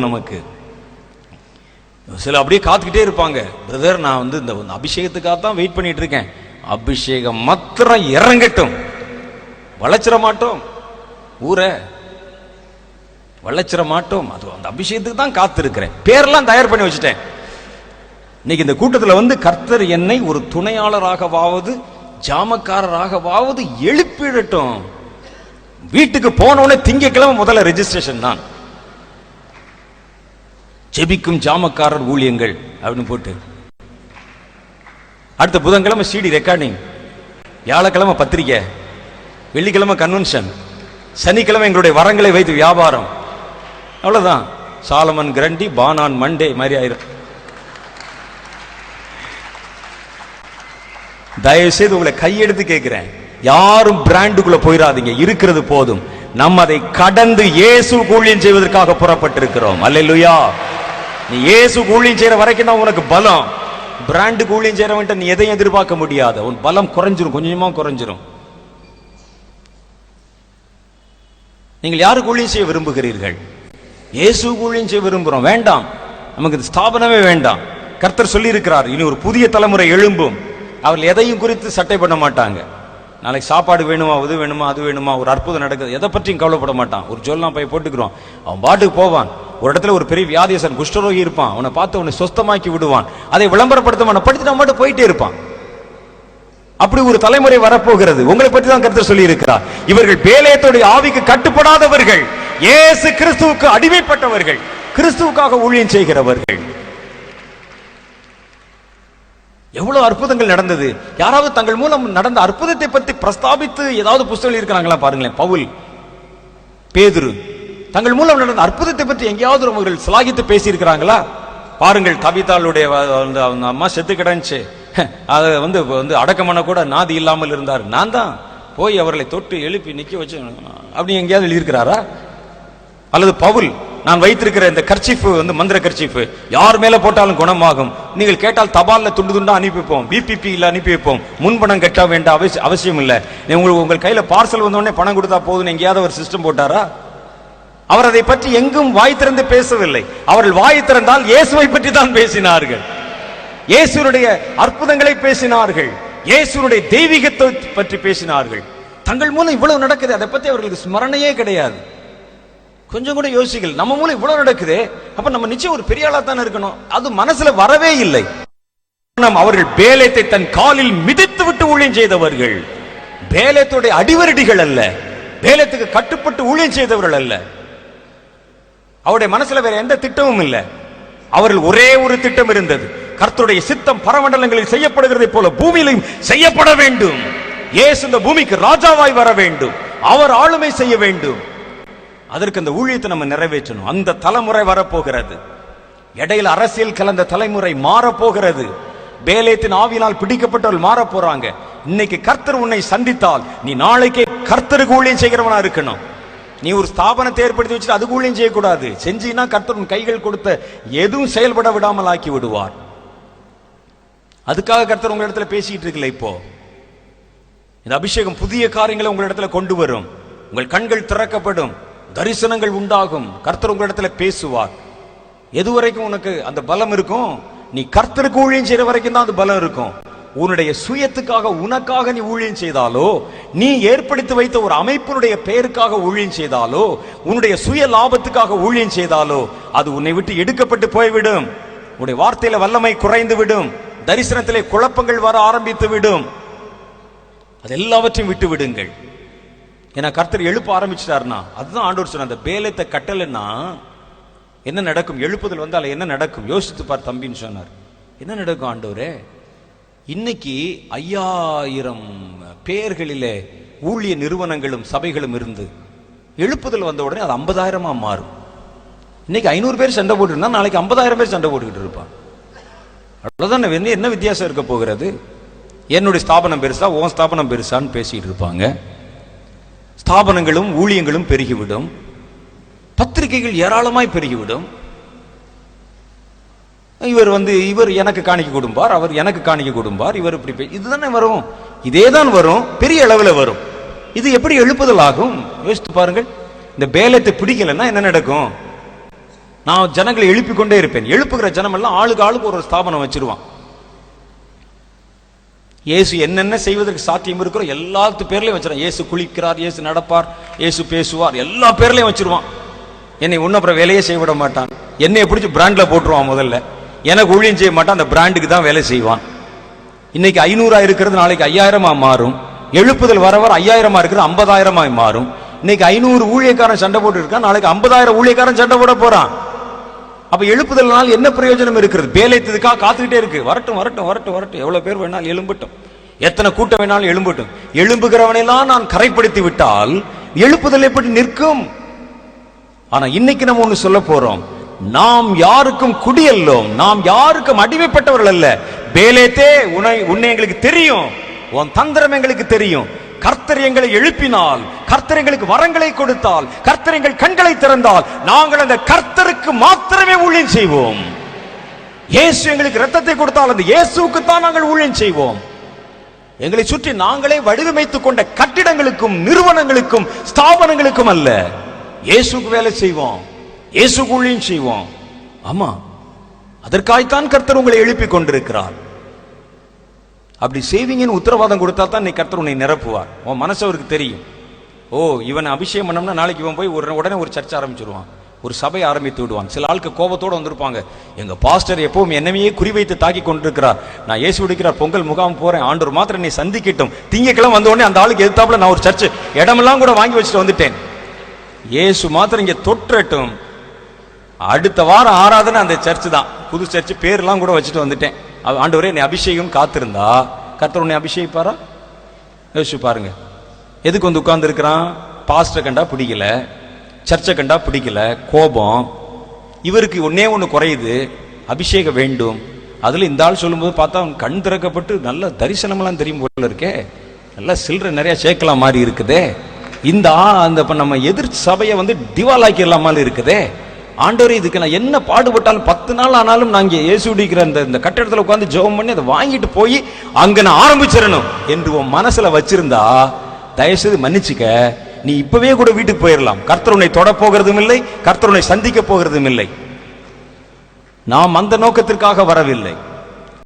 நமக்கு சில அப்படியே காத்துக்கிட்டே இருப்பாங்க. பிரதர், நான் வந்து இந்த அபிஷேகத்துக்காக தான் வெயிட் பண்ணிட்டு இருக்கேன், அபிஷேகம் மாத்திரம் இறங்கட்டும், வளைச்சிட மாட்டோம், ஊரை வளைச்சிட மாட்டோம், அது அந்த அபிஷேகத்துக்கு தான் காத்து இருக்கிறேன், பேரெல்லாம் தயார் பண்ணி வச்சுட்டேன். இன்னைக்கு இந்த கூட்டத்தில் வந்து கர்த்தர் என்னை ஒரு துணையாளராகவாவது ஜாமக்காரராகவாவது எழுப்பிடட்டும். வீட்டுக்கு போனோடனே திங்கக்கிழமை முதல்ல ரெஜிஸ்ட்ரேஷன் தான், ஜெபிக்கும் ஜாமக்காரர் ஊழியங்கள் அப்படின்னு போட்டு, அடுத்த புதன்கிழமை சிடி ரெக்கார்டிங், வியாழக்கிழமை பத்திரிக்கை, வெள்ளிக்கிழமை கன்வென்ஷன், சனிக்கிழமை எங்களுடைய வரங்களை வைத்து வியாபாரம். அவ்வளவுதான். சாலமன் கிரண்டி பானான் மண்டே மாதிரி ஆயிரும். தயவு செய்து உங்களை கையெடுத்து கேட்கிறேன், யாரும் பிராண்டுக்குள்ள போயிடாதீங்க. இருக்கிறது போதும். நம்ம அதை கடந்து இயேசு ஊழியம் செய்வதற்காக புறப்பட்டிருக்கிறோம். அல்லேலூயா. நீ இயேசு ஊழியம் செய்யற வரைக்கும் தான் உனக்கு பலம். பிராண்டுக்கு ஊழியம் செய்யறவன்ட்ட நீ எதையும் எதிர்பார்க்க முடியாது. உன் பலம் குறைஞ்சிரும், கொஞ்சமா குறைஞ்சிரும். நீங்கள் யாருக்கு ஊழியம் செய்ய விரும்புகிறீர்கள்? இயேசு ஊழியம் செய்ய விரும்புகிறோம். வேண்டாம், நமக்கு ஸ்தாபனமே வேண்டாம். கர்த்தர் சொல்லி இருக்கிறார், இனி ஒரு புதிய தலைமுறை எழும்பும். அவர்கள் எதையும் குறித்து சட்டை பண்ண மாட்டாங்க. நாளைக்கு சாப்பாடு வேணுமா, இது வேணுமா, அது வேணுமா, ஒரு அற்புதம் நடக்குது, எதை பற்றியும் கவலைப்பட மாட்டான். ஒரு ஜொல்லாம் போய் போட்டுக்கிறோம், அவன் பாட்டுக்கு போவான். ஒரு இடத்துல ஒரு பெரிய வியாதியசன் குஷ்டரோகி இருப்பான், அவனை பார்த்து அவனை சொஸ்தமாக்கி விடுவான். அதை விளம்பரப்படுத்த படுத்திட்டு அவன் மட்டும் போயிட்டே இருப்பான். அப்படி ஒரு தலைமுறை வரப்போகிறது. உங்களை பற்றி தான் கர்த்தர் சொல்லி இருக்கிறார். இவர்கள் பேலேத்துடைய ஆவிக்கு கட்டுப்படாதவர்கள், இயேசு கிறிஸ்துவுக்கு அடிமைப்பட்டவர்கள், கிறிஸ்துவுக்காக ஊழியம் செய்கிறவர்கள். எவ்வளவு அற்புதங்கள் நடந்தது. யாராவது தங்கள் மூலம் நடந்த அற்புதத்தை பற்றி பிரஸ்தாபித்து ஏதாவது புத்தகம் இருக்கிறாங்களா பாருங்களேன். பவுல், பேதுரு தங்கள் மூலம் நடந்த அற்புதத்தை பற்றி எங்கேயாவது அவர்கள் சிலாகித்து பேசி இருக்கிறாங்களா? பாருங்கள், தபிதாளுடைய அம்மா செத்து கிடந்துச்சு, அதை வந்து அடக்கம் பண்ண கூட நாதி இல்லாமல் இருந்தார், நான் தான் போய் அவர்களை தொட்டு எழுப்பி நிக்க வச்சு அப்படி எங்கேயாவது எழுதியிருக்கிறாரா? அல்லது பவுல், நான் வைத்திருக்கிற இந்த கர்ச்சீஃப் வந்து மந்திர கர்ச்சீஃப், யார் மேல போட்டாலும் குணமாகும், நீங்கள் கேட்டால் தபால்ல துண்டு துண்டா அனுப்பி வைப்போம், பிபிபி இல்ல அனுப்பி வைப்போம், முன்பணம் கட்ட வேண்டாம் அவசியம் இல்லை, உங்கள் கையில பார்சல் வந்தோடனே பணம் கொடுத்தா போதும், எங்கேயாவது ஒரு சிஸ்டம் போட்டாரா? அவர் அதை பற்றி எங்கும் வாய் திறந்து பேசவில்லை. அவர்கள் வாய் திறந்தால் இயேசுவை பற்றி தான் பேசினார்கள், இயேசுடைய அற்புதங்களை பேசினார்கள், இயேசுடைய தெய்வீகத்தை பற்றி பேசினார்கள். தங்கள் மூலம் இவ்வளவு நடக்குது, அதை பத்தி அவர்களுக்கு ஸ்மரணையே கிடையாது. கொஞ்சம் கூட யோசிக்கல, நம்ம மூலம் இவ்வளவு நடக்குது, அப்ப நம்ம நிச்சயம் ஒரு பெரிய ஆளா தானே இருக்கணும். அது மனசுல வரவே இல்லை. அவர்கள் பேலேத்தை தன் காலில் மிதித்து விட்டு ஊழியம் செய்தவர்கள், பேலேத்துடைய அடிவரடிகள் அல்ல, பேலேத்துக்கு கட்டுப்பட்டு ஊழியம் செய்தவர்கள் அல்ல. அவருடைய மனசுல வேற எந்த திட்டமும் இல்லை. அவர்கள் ஒரே ஒரு திட்டம் இருந்தது, கர்த்தருடைய சித்தம் பரமண்டலங்களில் செய்யப்படுகிறதை போல பூமியிலும் செய்யப்பட வேண்டும். இயேசு இந்த பூமிக்கு ராஜாவாய் வர வேண்டும், அவர் ஆளுமை செய்ய வேண்டும். அதற்கு அந்த ஊழியத்தை நம்ம நிறைவேற்றணும். அந்த தலைமுறை வரப்போகிறது. இடையில அரசியல் கலந்த தலைமுறை மாறப்போகிறது. பேலேத்தின் ஆவியினால் பிடிக்கப்பட்டவர்கள் மாற போறாங்க. இன்னைக்கு கர்த்தர் உன்னை சந்தித்தால் நீ நாளைக்கே கர்த்தருக்கு ஊழியம் செய்கிறவனா இருக்கணும். நீ ஒரு ஸ்தாபனத்தை ஏற்படுத்தி வச்சுட்டு அதுக்கு ஊழியம் செய்யக்கூடாது. செஞ்சீங்கன்னா கர்த்தர் உன் கைகள் கொடுத்த எதுவும் செயல்பட விடாமல் ஆக்கி விடுவார். அதுக்காக கர்த்தர் உங்க இடத்துல பேசிட்டு இருக்கல. இப்போ இந்த அபிஷேகம் புதிய காரியங்களை உங்க இடத்துல கொண்டு வரும். உங்கள் கண்கள் திறக்கப்படும், தரிசனங்கள் உண்டாகும், கர்த்தர் உங்க இடத்துல பேசுவார். எதுவரைக்கும் உனக்கு அந்த பலம் இருக்கும்? நீ கர்த்தருக்கு ஊழியம் செய்யற வரைக்கும் தான் அந்த பலம் இருக்கும். உன்னுடைய சுயத்துக்காக உனக்காக நீ ஊழியம் செய்தாலோ, நீ ஏற்படுத்தி வைத்த ஒரு அமைப்பினுடைய பெயருக்காக ஊழியம் செய்தாலோ, உன்னுடைய சுய லாபத்துக்காக ஊழியம் செய்தாலோ, அது உன்னை விட்டு எடுக்கப்பட்டு போய்விடும். உன்னுடைய வார்த்தையில வல்லமை குறைந்து விடும், தரிசனத்திலே குழப்பங்கள் வர ஆரம்பித்து விடும். அது எல்லாவற்றையும் விட்டு விடுங்கள். ஏன்னா கர்த்தர் எழுப்ப ஆரம்பிச்சிட்டாருன்னா, அதுதான் ஆண்டவர் சொன்ன, அந்த பேலத்தை கட்டலைன்னா என்ன நடக்கும்? எழுப்புதல் வந்தால் என்ன நடக்கும்? யோசித்து பார் தம்பின்னு சொன்னார். என்ன நடக்கும் ஆண்டவரே? இன்னைக்கு 5000 பேர்களிலே ஊழிய நிறுவனங்களும் சபைகளும் இருந்து எழுப்புதல் வந்த உடனே அது 50,000 மாறும். இன்னைக்கு 500 பேர் சண்டை போட்டு இருந்தா நாளைக்கு 50,000 பேர் சண்டை போட்டுக்கிட்டு இருப்பான். அவ்வளவுதான். என்ன வித்தியாசம் இருக்க போகிறது? என்னுடைய ஸ்தாபனம் பெருசா, உன் ஸ்தாபனம் பெருசான்னு பேசிட்டு இருப்பாங்க. ஸ்தாபனங்களும் ஊழியங்களும் பெருகிவிடும், பத்திரிகைகள் ஏராளமாய் பெருகிவிடும். இவர் எனக்கு காணிக்க கொடுப்பார், அவர் எனக்கு காணிக்க கொடுப்பார், இவர் இப்படி இதுதானே வரும். இதேதான் வரும், பெரிய அளவில் வரும். இது எப்படி எழுப்புதல் ஆகும்? யோசித்து பாருங்கள். இந்த பேலத்தை பிடிக்கலன்னா என்ன நடக்கும்? நான் ஜனங்களை எழுப்பிக் கொண்டே இருப்பேன். எழுப்புகிற ஜனம் எல்லாம் ஆளுக்கு ஆளுக்கு ஒரு ஸ்தாபனம் வச்சிருவான். இயேசு என்னென்ன செய்வதற்கு சாத்தியம் இருக்கிறோ எல்லாத்து பேர்லயும் வச்சிருவான். இயேசு குளிக்கிறார், இயேசு நடப்பார், இயேசு பேசுவார், எல்லா பேர்லயும் வச்சிருவான். என்னை ஒன்னும் அப்புறம் வேலையே செய்ய விட மாட்டான். என்னைய பிடிச்சி பிராண்ட்ல போட்டுருவான். முதல்ல எனக்கு ஊழியம் செய்ய மாட்டான், அந்த பிராண்டுக்கு தான் வேலை செய்வான். இன்னைக்கு 500 இருக்கிறது நாளைக்கு 5000 மாறும். எழுப்புதல் வர 5000 இருக்கிறது 50,000 மாறும். இன்னைக்கு 500 ஊழியக்காரன் சண்டை போட்டு இருக்கான், நாளைக்கு 50,000 ஊழியக்காரன் சண்டை போட போறான். அப்ப எழுப்புதல்னால் என்ன பிரயோஜனம் இருக்கிறது? பேலைத்ததுக்காக காத்துக்கிட்டே இருக்கு. வரட்டும் வரட்டும் வரட்டும் வரட்டும், எவ்வளவு பேர் வேணாலும் எழும்பட்டும், எத்தனை கூட்டம் வேணாலும் எழும்பட்டும். எழும்புகிறவனெல்லாம் நான் கரைப்படுத்தி விட்டால் எழுப்புதல் எப்படி நிற்கும்? ஆனா இன்னைக்கு நம்ம ஒண்ணு சொல்ல போறோம். நாம் யாருக்கும் குடியல்லோம், நாம் யாருக்கும் அடிமைப்பட்டவர்கள் அல்ல. பேலேத்தே, உன்னை எங்களுக்கு தெரியும், உன் தந்திரம் எங்களுக்கு தெரியும். கர்த்தர் எங்களை எழுப்பினால், கர்த்தர் எங்களுக்கு வரங்களை கொடுத்தால், கர்த்தர் எங்கள் கண்களை திறந்தால், நாங்கள் அந்த கர்த்தருக்கு மாத்திரமே ஊழியம் செய்வோம். இயேசு எங்களுக்கு இரத்தத்தை கொடுத்தால் அந்த இயேசுவுக்கு தான் நாங்கள் ஊழியம் செய்வோம். எங்களை சுற்றி நாங்களே வடிவமைத்துக் கொண்ட கட்டிடங்களுக்கும் நிறுவனங்களுக்கும் ஸ்தாபனங்களுக்கும் அல்ல, இயேசுக்கு வேலை செய்வோம், இயேசுக்கு ஊழியம் செய்வோம். ஆமா, அதற்காய்த்தான் கர்த்தர் உங்களை எழுப்பி கொண்டிருக்கிறார். அப்படி செய்வீங்கன்னு உத்தரவாதம் கொடுத்தா தான் நீ கர்த்தர் உன்னை நிரப்புவார். உன் மனசு அவருக்கு தெரியும். ஓ, இவனை அபிஷேகம் பண்ணோம்னா நாளைக்கு இவன் போய் உடனே ஒரு சர்ச்சை ஆரம்பிச்சிருவான், ஒரு சபை ஆரம்பித்து விடுவான். சில ஆளுக்கு கோபத்தோடு வந்திருப்பாங்க, எங்க பாஸ்டர் எப்பவும் என்னையே குறிவைத்து தாக்கி கொண்டிருக்கிறார், நான் இயேசு விடுக்கிறார் பொங்கல் முகாம் போறேன், ஆண்டவர் மாத்திரம் நீ சந்திக்கட்டும். திங்கக்கிழமை வந்த உடனே அந்த ஆளுக்கு எதிர்த்தாப்புல நான் ஒரு சர்ச்சு இடமெல்லாம் கூட வாங்கி வச்சுட்டு வந்துட்டேன், இயேசு மாத்திரம் இங்க தொற்றட்டும். அடுத்த வாரம் ஆராதனை அந்த சர்ச்சு தான், புது சர்ச்சு பேர்லாம் கூட வச்சுட்டு வந்துட்டேன். ஆண்டவரே என்னை அபிஷேகம் காத்திருந்தா கர்த்தர் உன்னை அபிஷேகிப்பாரா? யோசிச்சு பாருங்க. எதுக்கு வந்து உட்கார்ந்து இருக்கிறான்? பாஸ்டர் கண்டா பிடிக்கல, சர்ச்சை கண்டா பிடிக்கல, கோபம். இவருக்கு ஒன்னே ஒண்ணு குறையுது, அபிஷேகம் வேண்டும். அதுல இந்த ஆள் சொல்லும்போது பார்த்தா அவன் கண் திறக்கப்பட்டு நல்ல தரிசனமெல்லாம் தெரியும் போல இருக்கே, நல்லா சில்லறை நிறைய சேர்க்கலாம் மாதிரி இருக்குதே, இந்த நம்ம எதிர் சபையை வந்து திவாலாக்கிடலாம் மாதிரி இருக்குதே. ஆண்டவரே, இதுக்கு நான் என்ன பாடுபட்டாலும் 10 நாள் ஆனாலும் நான் இங்கே இயேசு உடிக்கிற இந்த கட்டடத்தில் உட்கார்ந்து ஜெபம் பண்ணி அதை வாங்கிட்டு போய் அங்க நான் ஆரம்பிச்சிடணும் என்று உன் மனசுல வச்சிருந்தா தயவுசெய்து மன்னிச்சுக்க, நீ இப்பவே கூட வீட்டுக்கு போயிடலாம். கர்த்தர் உன்னை தொட போகிறதும் இல்லை, கர்த்தர் உன்னை சந்திக்க போகிறதும் இல்லை. நாம் அந்த நோக்கத்திற்காக வரவில்லை.